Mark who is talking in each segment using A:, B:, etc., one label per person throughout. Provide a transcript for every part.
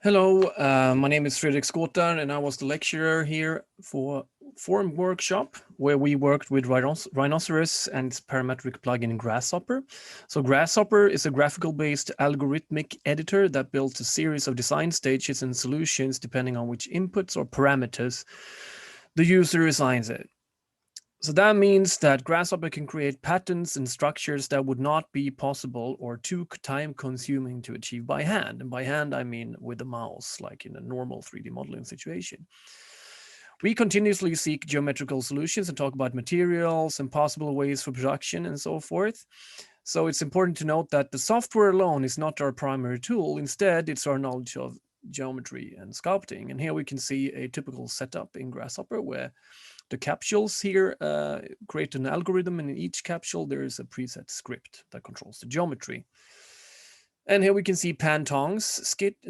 A: Hello, my name is Fredrik Skåtar, and I was the lecturer here for Forum Workshop, where we worked with Rhinoceros and its parametric plugin Grasshopper. So Grasshopper is a graphical-based algorithmic editor that builds a series of design stages and solutions depending on which inputs or parameters the user assigns it. So that means that Grasshopper can create patterns and structures that would not be possible or too time consuming to achieve by hand. And by hand, I mean with a mouse, like in a normal 3D modeling situation. We continuously seek geometrical solutions and talk about materials and possible ways for production and so forth. So it's important to note that the software alone is not our primary tool. Instead, it's our knowledge of geometry and sculpting. And here we can see a typical setup in Grasshopper where the capsules here create an algorithm, and in each capsule there is a preset script that controls the geometry. And here we can see Pantong's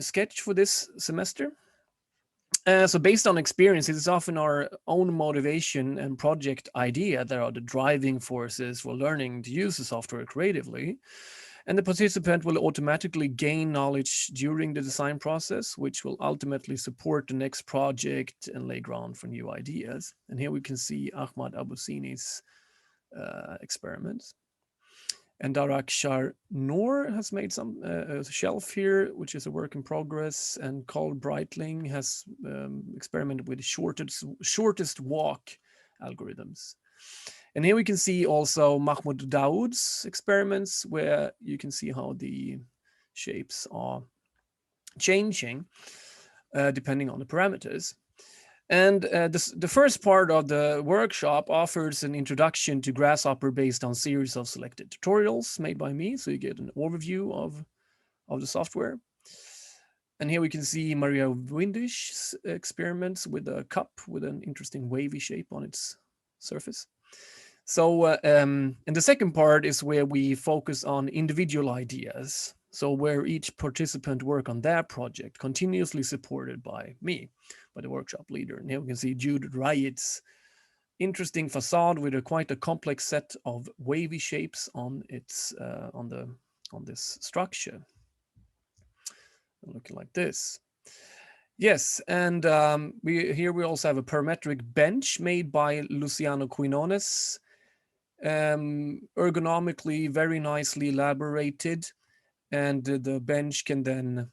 A: sketch for this semester. So based on experience, it is often our own motivation and project idea that are the driving forces for learning to use the software creatively. And the participant will automatically gain knowledge during the design process, which will ultimately support the next project and lay ground for new ideas. And here we can see Ahmad Abusini's experiments. And Darakshar Noor has made some a shelf here, which is a work in progress. And Carl Breitling has experimented with shortest walk algorithms. And here we can see also Mahmoud Daoud's experiments, where you can see how the shapes are changing depending on the parameters. And the first part of the workshop offers an introduction to Grasshopper based on series of selected tutorials made by me. So you get an overview of the software. And here we can see Maria Windish's experiments with a cup with an interesting wavy shape on its surface. So, and the second part is where we focus on individual ideas. So where each participant work on their project, continuously supported by me, by the workshop leader. And here we can see Jude Ryatt's interesting facade with quite a complex set of wavy shapes on its on this structure, looking like this. Yes, and we also have a parametric bench made by Luciano Quinones. Ergonomically very nicely elaborated, and the bench can then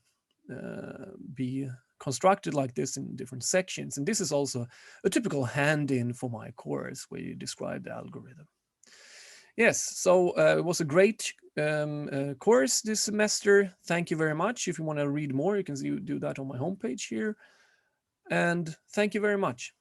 A: be constructed like this in different sections. And this is also a typical hand-in for my course where you describe the algorithm. Yes, so it was a great course this semester. Thank you very much. If you want to read more, you can do that on my homepage here. And thank you very much.